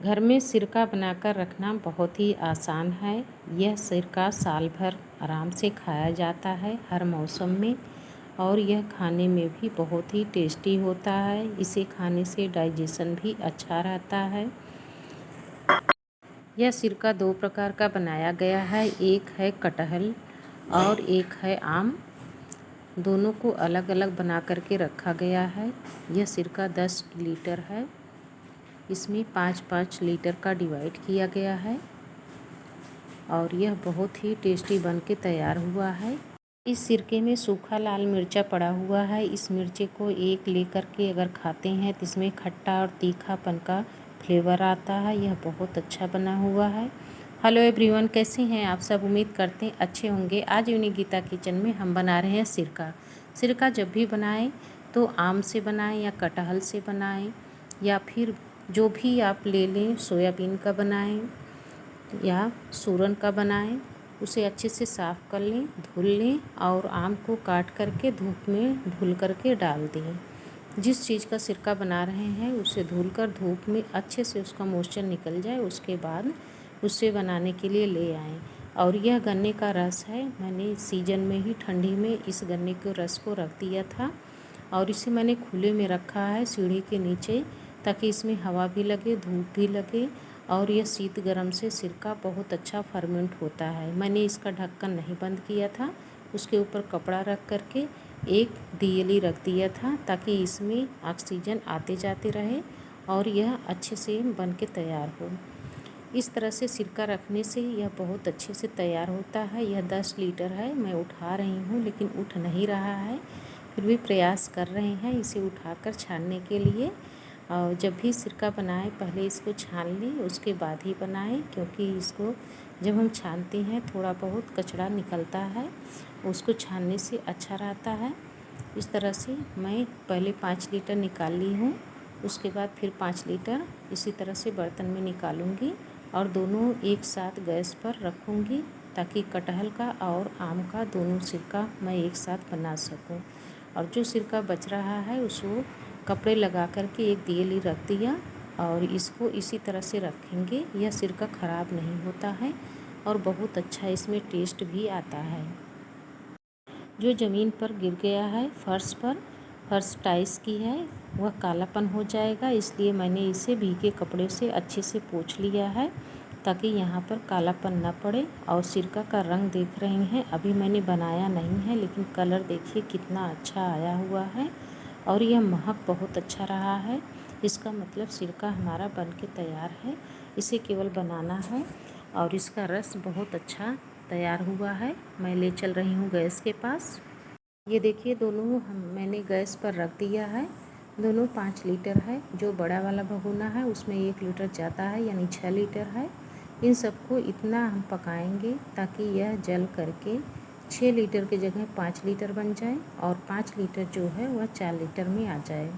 घर में सिरका बनाकर रखना बहुत ही आसान है। यह सिरका साल भर आराम से खाया जाता है हर मौसम में, और यह खाने में भी बहुत ही टेस्टी होता है। इसे खाने से डाइजेशन भी अच्छा रहता है। यह सिरका दो प्रकार का बनाया गया है, एक है कटहल और एक है आम। दोनों को अलग अलग बना करके रखा गया है। यह सिरका 10 लीटर है। इसमें 5-5 लीटर का डिवाइड किया गया है और यह बहुत ही टेस्टी बन के तैयार हुआ है। इस सिरके में सूखा लाल मिर्चा पड़ा हुआ है। इस मिर्चे को एक लेकर के अगर खाते हैं तो इसमें खट्टा और तीखापन का फ्लेवर आता है। यह बहुत अच्छा बना हुआ है। हेलो एवरीवन, कैसे हैं आप सब? उम्मीद करते हैं अच्छे होंगे। आज यूनिगीता किचन में हम बना रहे हैं सिरका। सिरका जब भी बनाएं तो आम से बनाएं या कटहल से बनाएं, या फिर जो भी आप ले लें, सोयाबीन का बनाएं या सूरन का बनाएं। उसे अच्छे से साफ़ कर लें, धुल लें और आम को काट करके धूप में धुल करके डाल दें। जिस चीज़ का सिरका बना रहे हैं उसे धुलकर धूप में अच्छे से उसका मॉइस्चर निकल जाए, उसके बाद उससे बनाने के लिए ले आएँ। और यह गन्ने का रस है। मैंने सीजन में ही ठंडी में इस गन्ने के रस को रख दिया था और इसे मैंने खुले में रखा है सीढ़ी के नीचे, ताकि इसमें हवा भी लगे, धूप भी लगे और यह शीत गर्म से सिरका बहुत अच्छा फर्मेंट होता है। मैंने इसका ढक्कन नहीं बंद किया था, उसके ऊपर कपड़ा रख करके एक दियली रख दिया था, ताकि इसमें ऑक्सीजन आते जाते रहे और यह अच्छे से बन के तैयार हो। इस तरह से सिरका रखने से यह बहुत अच्छे से तैयार होता है। यह 10 लीटर है। मैं उठा रही हूँ लेकिन उठ नहीं रहा है, फिर भी प्रयास कर रहे हैं इसे उठाकर छानने के लिए। और जब भी सिरका बनाएं पहले इसको छान लें, उसके बाद ही बनाएं, क्योंकि इसको जब हम छानते हैं थोड़ा बहुत कचरा निकलता है, उसको छानने से अच्छा रहता है। इस तरह से मैं पहले 5 लीटर निकाल ली हूँ, उसके बाद फिर 5 लीटर इसी तरह से बर्तन में निकालूंगी और दोनों एक साथ गैस पर रखूँगी, ताकि कटहल का और आम का दोनों सिरका मैं एक साथ बना सकूँ। और जो सिरका बच रहा है उसको कपड़े लगा करके एक दियली रख दिया और इसको इसी तरह से रखेंगे। यह सिरका ख़राब नहीं होता है और बहुत अच्छा इसमें टेस्ट भी आता है। जो ज़मीन पर गिर गया है फर्श पर, फर्श टाइल्स की है, वह कालापन हो जाएगा, इसलिए मैंने इसे भीगे कपड़े से अच्छे से पोंछ लिया है, ताकि यहाँ पर कालापन ना पड़े। और सिरका का रंग देख रहे हैं, अभी मैंने बनाया नहीं है लेकिन कलर देखिए कितना अच्छा आया हुआ है और यह महक बहुत अच्छा रहा है। इसका मतलब सिरका हमारा बन के तैयार है। इसे केवल बनाना है और इसका रस बहुत अच्छा तैयार हुआ है। मैं ले चल रही हूँ गैस के पास। ये देखिए दोनों मैंने गैस पर रख दिया है। दोनों 5 लीटर है। जो बड़ा वाला भगोना है उसमें 1 लीटर जाता है, यानी 6 लीटर है। इन सबको इतना हम पकाएंगे ताकि यह जल करके 6 लीटर की जगह 5 लीटर बन जाए और 5 लीटर जो है वह 4 लीटर में आ जाए।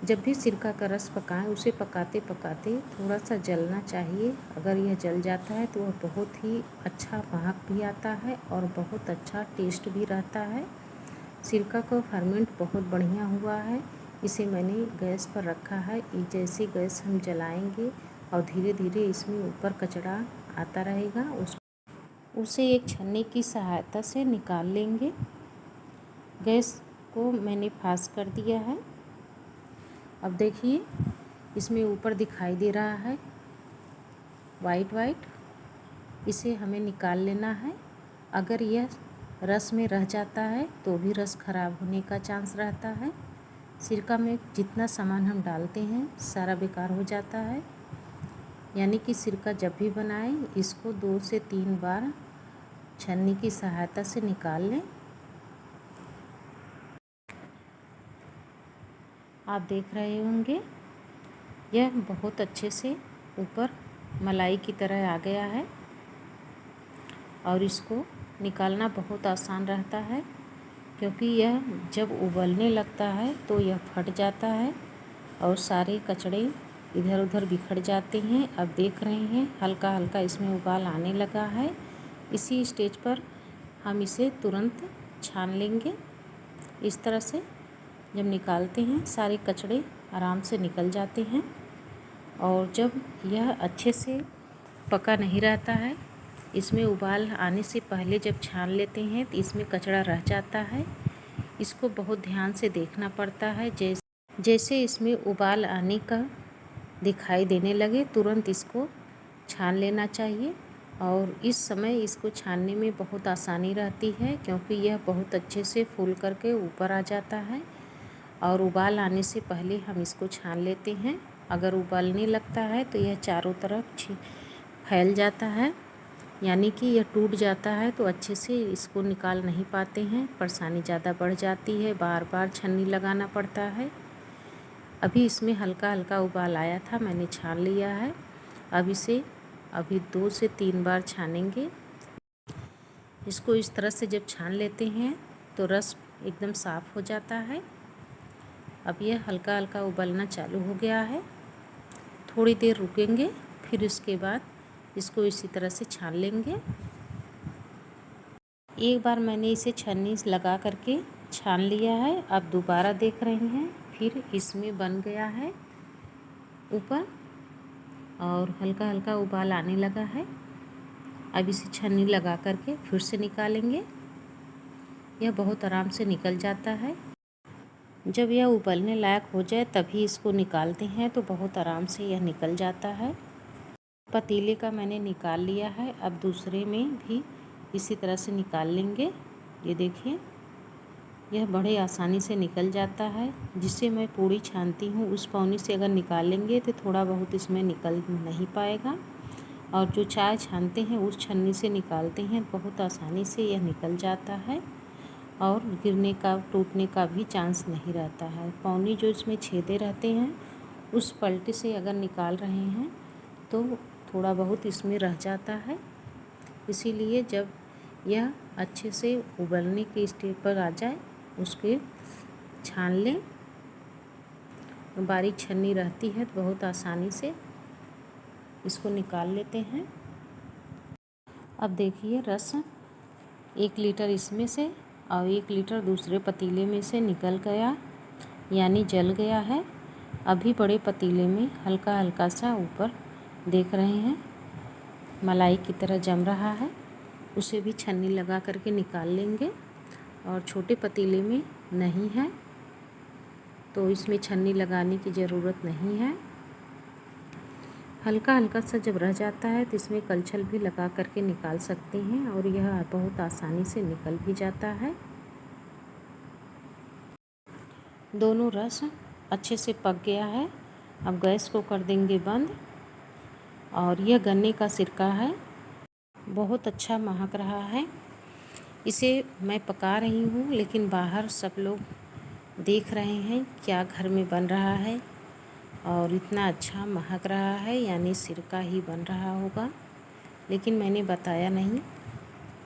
जब भी सिरका का रस पकाएं उसे पकाते पकाते थोड़ा सा जलना चाहिए। अगर यह जल जाता है तो वह बहुत ही अच्छा महक भी आता है और बहुत अच्छा टेस्ट भी रहता है। सिरका का फर्मेंट बहुत बढ़िया हुआ है। इसे मैंने गैस पर रखा है। जैसे गैस हम जलाएंगे और धीरे धीरे इसमें ऊपर कचरा आता रहेगा, उसे एक छन्नी की सहायता से निकाल लेंगे। गैस को मैंने फास्ट कर दिया है। अब देखिए इसमें ऊपर दिखाई दे रहा है वाइट, इसे हमें निकाल लेना है। अगर यह रस में रह जाता है तो भी रस खराब होने का चांस रहता है। सिरका में जितना सामान हम डालते हैं सारा बेकार हो जाता है। यानी कि सिरका जब भी बनाएं इसको 2 से 3 बार छन्नी की सहायता से निकाल लें। आप देख रहे होंगे यह बहुत अच्छे से ऊपर मलाई की तरह आ गया है और इसको निकालना बहुत आसान रहता है, क्योंकि यह जब उबलने लगता है तो यह फट जाता है और सारे कचड़े इधर उधर बिखर जाते हैं। अब देख रहे हैं हल्का हल्का इसमें उबाल आने लगा है। इसी स्टेज पर हम इसे तुरंत छान लेंगे। इस तरह से जब निकालते हैं सारे कचड़े आराम से निकल जाते हैं। और जब यह अच्छे से पका नहीं रहता है, इसमें उबाल आने से पहले जब छान लेते हैं तो इसमें कचरा रह जाता है। इसको बहुत ध्यान से देखना पड़ता है। जैसे इसमें उबाल आने का दिखाई देने लगे तुरंत इसको छान लेना चाहिए। और इस समय इसको छानने में बहुत आसानी रहती है, क्योंकि यह बहुत अच्छे से फूल करके ऊपर आ जाता है। और उबाल आने से पहले हम इसको छान लेते हैं। अगर उबालने लगता है तो यह चारों तरफ फैल जाता है, यानी कि यह टूट जाता है, तो अच्छे से इसको निकाल नहीं पाते हैं। परेशानी ज़्यादा बढ़ जाती है, बार बार छन्नी लगाना पड़ता है। अभी इसमें हल्का हल्का उबाल आया था, मैंने छान लिया है। अब इसे अभी 2 से 3 बार छानेंगे। इसको इस तरह से जब छान लेते हैं तो रस एकदम साफ़ हो जाता है। अब यह हल्का हल्का उबलना चालू हो गया है। थोड़ी देर रुकेंगे, फिर उसके बाद इसको इसी तरह से छान लेंगे। एक बार मैंने इसे छन्नी लगा करके छान लिया है। अब दोबारा देख रहे हैं, फिर इसमें बन गया है ऊपर और हल्का हल्का उबाल आने लगा है। अब इसे छन्नी लगा करके फिर से निकालेंगे। यह बहुत आराम से निकल जाता है। जब यह उबलने लायक हो जाए तभी इसको निकालते हैं, तो बहुत आराम से यह निकल जाता है। पतीले का मैंने निकाल लिया है। अब दूसरे में भी इसी तरह से निकाल लेंगे। ये देखिए, यह बड़े आसानी से निकल जाता है। जिससे मैं पूड़ी छानती हूँ उस पौनी से अगर निकालेंगे तो थोड़ा बहुत इसमें निकल नहीं पाएगा। और जो चाय छानते हैं उस छन्नी से निकालते हैं, बहुत आसानी से यह निकल जाता है और गिरने का, टूटने का भी चांस नहीं रहता है। पौनी जो इसमें छेदे रहते हैं उस पलटे से अगर निकाल रहे हैं तो थोड़ा बहुत इसमें रह जाता है। इसीलिए जब यह अच्छे से उबलने के स्टेज पर आ जाए उसके छान लें। बारीक छन्नी रहती है तो बहुत आसानी से इसको निकाल लेते हैं। अब देखिए, रस 1 लीटर इसमें से और 1 लीटर दूसरे पतीले में से निकल गया, यानी जल गया है। अभी बड़े पतीले में हल्का हल्का सा ऊपर देख रहे हैं मलाई की तरह जम रहा है। उसे भी छन्नी लगा करके निकाल लेंगे। और छोटे पतीले में नहीं है तो इसमें छन्नी लगाने की ज़रूरत नहीं है। हल्का हल्का सा जब रह जाता है तो इसमें कलछल भी लगा करके निकाल सकते हैं और यह बहुत आसानी से निकल भी जाता है। दोनों रस अच्छे से पक गया है। अब गैस को कर देंगे बंद। और यह गन्ने का सिरका है, बहुत अच्छा महक रहा है। इसे मैं पका रही हूँ, लेकिन बाहर सब लोग देख रहे हैं क्या घर में बन रहा है और इतना अच्छा महक रहा है, यानी सिरका ही बन रहा होगा। लेकिन मैंने बताया नहीं,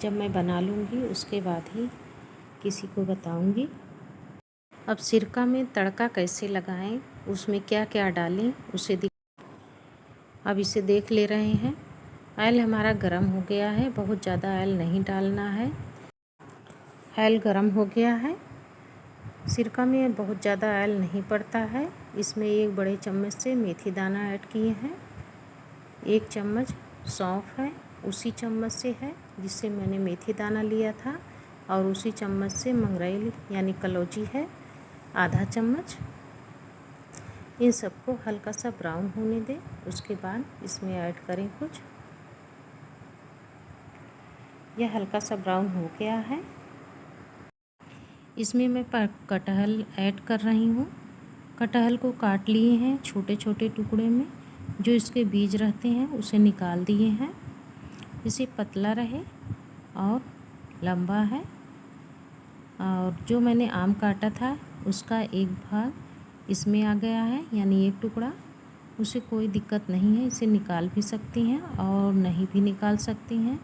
जब मैं बना लूँगी उसके बाद ही किसी को बताऊँगी। अब सिरका में तड़का कैसे लगाएं, उसमें क्या क्या डालें उसे अब इसे देख ले रहे हैं। ऑयल हमारा गरम हो गया है, बहुत ज़्यादा ऑयल नहीं डालना है। ऑयल गरम हो गया है। सिरका में बहुत ज़्यादा ऑयल नहीं पड़ता है। इसमें 1 बड़े चम्मच से मेथी दाना ऐड किए हैं। 1 चम्मच सौंफ है, उसी चम्मच से है जिससे मैंने मेथी दाना लिया था। और उसी चम्मच से मंगरेल यानी कलौंजी है, आधा चम्मच। इन सबको हल्का सा ब्राउन होने दें। उसके बाद इसमें ऐड करें कुछ। यह हल्का सा ब्राउन हो गया है। इसमें मैं कटहल ऐड कर रही हूँ। कटहल को काट लिए हैं छोटे छोटे टुकड़े में। जो इसके बीज रहते हैं उसे निकाल दिए हैं। इसे पतला रहे और लंबा है। और जो मैंने आम काटा था उसका एक भाग इसमें आ गया है, यानी 1 टुकड़ा। उसे कोई दिक्कत नहीं है, इसे निकाल भी सकती हैं और नहीं भी निकाल सकती हैं,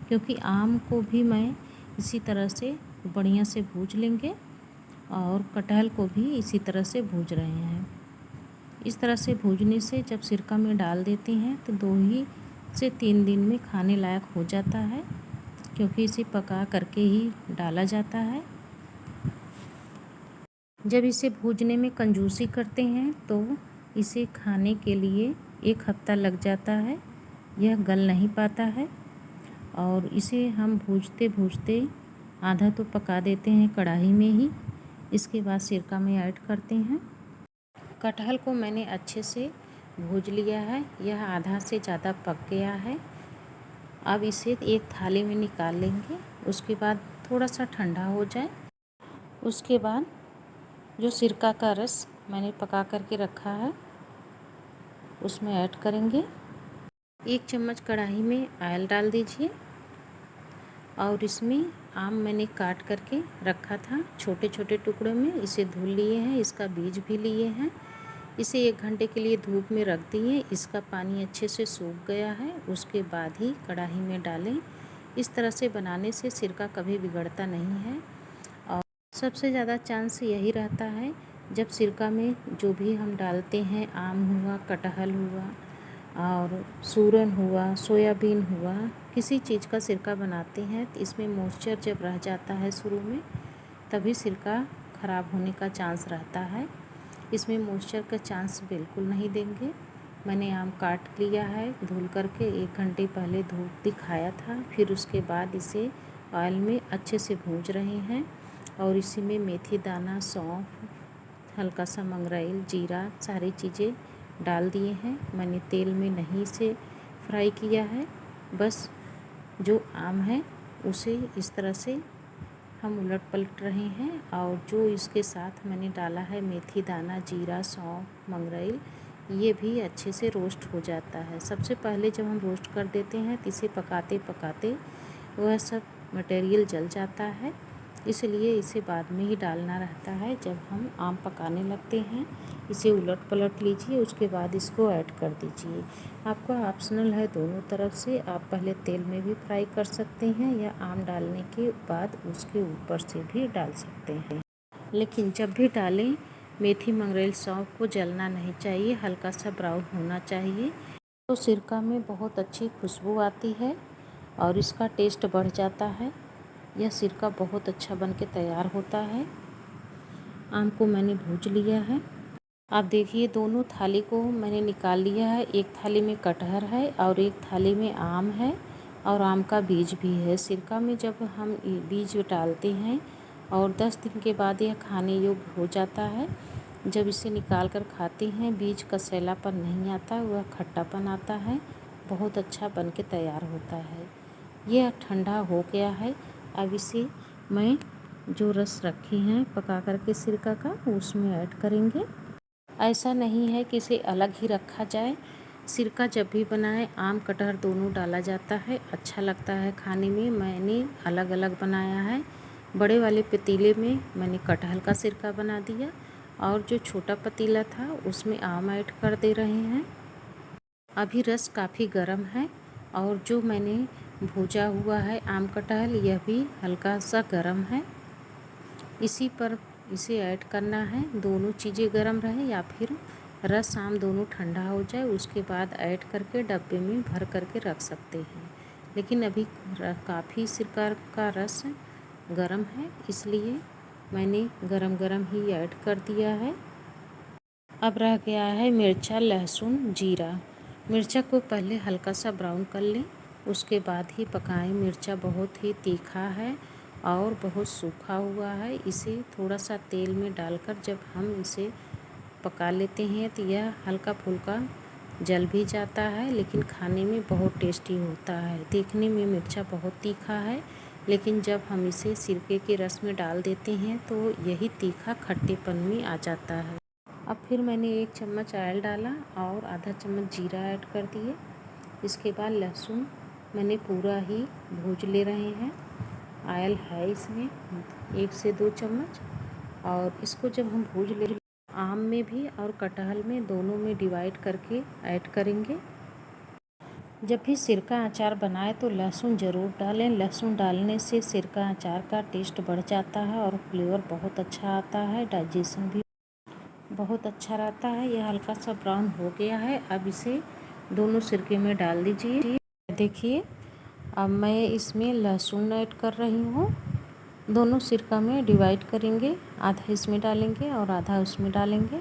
क्योंकि आम को भी मैं इसी तरह से बढ़िया से भूज लेंगे और कटहल को भी इसी तरह से भूज रहे हैं। इस तरह से भूजने से जब सिरका में डाल देते हैं तो 2 ही से 3 दिन में खाने लायक हो जाता है, क्योंकि इसे पका करके ही डाला जाता है। जब इसे भूजने में कंजूसी करते हैं तो इसे खाने के लिए 1 हफ्ता लग जाता है, यह गल नहीं पाता है। और इसे हम भूनते भूनते आधा तो पका देते हैं कढ़ाई में ही, इसके बाद सिरका में ऐड करते हैं। कटहल को मैंने अच्छे से भून लिया है, यह आधा से ज़्यादा पक गया है। अब इसे एक थाली में निकाल लेंगे, उसके बाद थोड़ा सा ठंडा हो जाए, उसके बाद जो सिरका का रस मैंने पका करके रखा है उसमें ऐड करेंगे। 1 चम्मच कढ़ाई में ऑयल डाल दीजिए और इसमें आम मैंने काट करके रखा था छोटे छोटे टुकड़ों में, इसे धुल लिए हैं, इसका बीज भी लिए हैं। इसे 1 घंटे के लिए धूप में रख दिए, इसका पानी अच्छे से सूख गया है। उसके बाद ही कढ़ाई में डालें। इस तरह से बनाने से सिरका कभी बिगड़ता नहीं है। और सबसे ज़्यादा चांस यही रहता है जब सिरका में जो भी हम डालते हैं, आम हुआ, कटहल हुआ और सूरन हुआ, सोयाबीन हुआ, किसी चीज़ का सिरका बनाते हैं तो इसमें मॉइस्चर जब रह जाता है शुरू में, तभी सिरका ख़राब होने का चांस रहता है। इसमें मॉइस्चर का चांस बिल्कुल नहीं देंगे। मैंने आम काट लिया है धुल करके, 1 घंटे पहले धूप दिखाया था, फिर उसके बाद इसे ऑयल में अच्छे से भूंज रहे हैं। और इसी में मेथी दाना, सौंफ, हल्का सा मंगरेल, जीरा, सारी चीज़ें डाल दिए हैं। मैंने तेल में नहीं इसे फ्राई किया है, बस जो आम है उसे इस तरह से हम उलट पलट रहे हैं। और जो इसके साथ मैंने डाला है मेथी दाना, जीरा, सौंफ, मंगरेल, ये भी अच्छे से रोस्ट हो जाता है। सबसे पहले जब हम रोस्ट कर देते हैं तो इसे पकाते पकाते वह सब मटेरियल जल जाता है, इसलिए इसे बाद में ही डालना रहता है। जब हम आम पकाने लगते हैं इसे उलट पलट लीजिए, उसके बाद इसको ऐड कर दीजिए। आपका ऑप्शनल है दोनों तरफ से, आप पहले तेल में भी फ्राई कर सकते हैं या आम डालने के बाद उसके ऊपर से भी डाल सकते हैं। लेकिन जब भी डालें मेथी, मंगरेल, सौंफ को जलना नहीं चाहिए, हल्का सा ब्राउन होना चाहिए, तो सिरका में बहुत अच्छी खुशबू आती है और इसका टेस्ट बढ़ जाता है। यह सिरका बहुत अच्छा बन के तैयार होता है। आम को मैंने भून लिया है। आप देखिए दोनों थाली को मैंने निकाल लिया है। एक थाली में कटहल है और एक थाली में आम है और आम का बीज भी है। सिरका में जब हम बीज डालते हैं और 10 दिन के बाद यह खाने योग्य हो जाता है। जब इसे निकाल कर खाते हैं बीज का सैलापन नहीं आता, वह खट्टापन आता है, बहुत अच्छा बन के तैयार होता है। यह ठंडा हो गया है। अब इसे मैं जो रस रखे हैं पका करके सिरका का उसमें ऐड करेंगे। ऐसा नहीं है कि इसे अलग ही रखा जाए, सिरका जब भी बनाएं आम कटहल दोनों डाला जाता है, अच्छा लगता है खाने में। मैंने अलग अलग बनाया है। बड़े वाले पतीले में मैंने कटहल का सिरका बना दिया और जो छोटा पतीला था उसमें आम ऐड कर दे रहे हैं। अभी रस काफ़ी गर्म है और जो मैंने भूजा हुआ है आम कटहल, यह भी हल्का सा गर्म है। इसी पर इसे ऐड करना है, दोनों चीज़ें गर्म रहे या फिर रस आम दोनों ठंडा हो जाए, उसके बाद ऐड करके डब्बे में भर करके रख सकते हैं। लेकिन अभी काफ़ी सिरका का रस गर्म है, इसलिए मैंने गरम गरम ही ऐड कर दिया है। अब रह गया है मिर्चा, लहसुन, जीरा। मिर्चा को पहले हल्का सा ब्राउन कर लें, उसके बाद ही पकाएं। मिर्चा बहुत ही तीखा है और बहुत सूखा हुआ है। इसे थोड़ा सा तेल में डालकर जब हम इसे पका लेते हैं तो यह हल्का फुल्का जल भी जाता है, लेकिन खाने में बहुत टेस्टी होता है। देखने में मिर्चा बहुत तीखा है, लेकिन जब हम इसे सिरके के रस में डाल देते हैं तो यही तीखा खट्टेपन में आ जाता है। अब फिर मैंने 1 चम्मच ऑयल डाला और आधा चम्मच जीरा ऐड कर दिए। इसके बाद लहसुन मैंने पूरा ही भूज ले रहे हैं। ऑयल है इसमें 1 से 2 चम्मच और इसको जब हम भूज ले आम में भी और कटहल में दोनों में डिवाइड करके ऐड करेंगे। जब भी सिरका अचार बनाए तो लहसुन ज़रूर डालें। लहसुन डालने से सिरका अचार का टेस्ट बढ़ जाता है और फ्लेवर बहुत अच्छा आता है, डाइजेशन भी बहुत अच्छा रहता है। यह हल्का सा ब्राउन हो गया है। अब इसे दोनों सिरके में डाल दीजिए। देखिए अब मैं इसमें लहसुन ऐड कर रही हूँ। दोनों सिरका में डिवाइड करेंगे, आधा इसमें डालेंगे और आधा उसमें डालेंगे।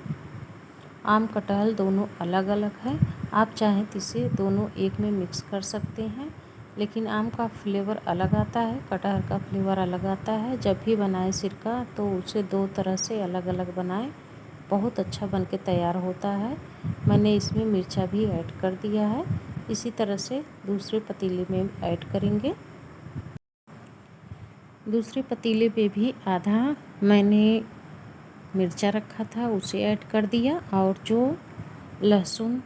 आम कटहल दोनों अलग अलग है। आप चाहें तो इसे दोनों एक में मिक्स कर सकते हैं, लेकिन आम का फ्लेवर अलग आता है, कटहल का फ्लेवर अलग आता है। जब भी बनाएं सिरका तो उसे दो तरह से अलग अलग बनाएं, बहुत अच्छा बन के तैयार होता है। मैंने इसमें मिर्चा भी ऐड कर दिया है। इसी तरह से दूसरे पतीले में ऐड करेंगे। दूसरे पतीले पे भी आधा मैंने मिर्चा रखा था उसे ऐड कर दिया, और जो लहसुन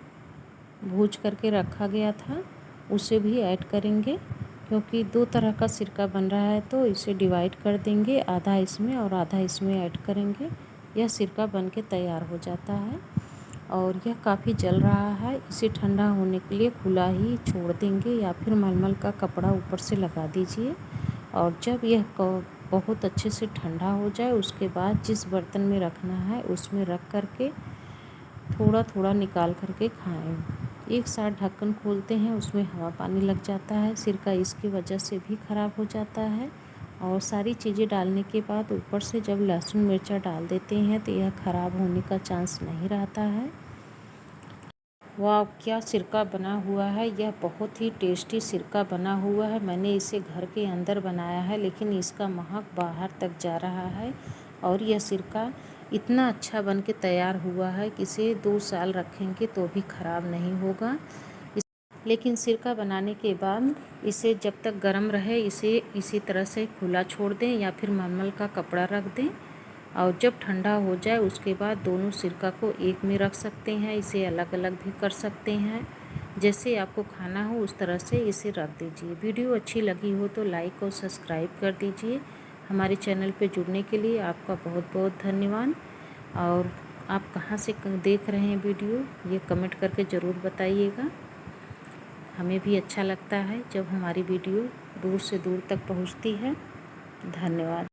भूज करके रखा गया था उसे भी ऐड करेंगे, क्योंकि दो तरह का सिरका बन रहा है तो इसे डिवाइड कर देंगे, आधा इसमें और आधा इसमें ऐड करेंगे। यह सिरका बन के तैयार हो जाता है। और यह काफ़ी जल रहा है, इसे ठंडा होने के लिए खुला ही छोड़ देंगे या फिर मलमल का कपड़ा ऊपर से लगा दीजिए। और जब यह बहुत अच्छे से ठंडा हो जाए उसके बाद जिस बर्तन में रखना है उसमें रख करके थोड़ा थोड़ा निकाल करके खाएं। एक साथ ढक्कन खोलते हैं उसमें हवा पानी लग जाता है, सिरका इसकी वजह से भी ख़राब हो जाता है। और सारी चीज़ें डालने के बाद ऊपर से जब लहसुन मिर्चा डाल देते हैं तो यह ख़राब होने का चांस नहीं रहता है। वाह, क्या सिरका बना हुआ है! यह बहुत ही टेस्टी सिरका बना हुआ है। मैंने इसे घर के अंदर बनाया है, लेकिन इसका महक बाहर तक जा रहा है। और यह सिरका इतना अच्छा बन के तैयार हुआ है कि इसे 2 साल रखेंगे तो भी ख़राब नहीं होगा। लेकिन सिरका बनाने के बाद इसे जब तक गर्म रहे इसे इसी तरह से खुला छोड़ दें या फिर मलमल का कपड़ा रख दें, और जब ठंडा हो जाए उसके बाद दोनों सिरका को एक में रख सकते हैं, इसे अलग अलग भी कर सकते हैं। जैसे आपको खाना हो उस तरह से इसे रख दीजिए। वीडियो अच्छी लगी हो तो लाइक और सब्सक्राइब कर दीजिए। हमारे चैनल पे जुड़ने के लिए आपका बहुत बहुत धन्यवाद। और आप कहाँ से देख रहे हैं वीडियो, ये कमेंट करके ज़रूर बताइएगा। हमें भी अच्छा लगता है जब हमारी वीडियो दूर से दूर तक पहुँचती है। धन्यवाद।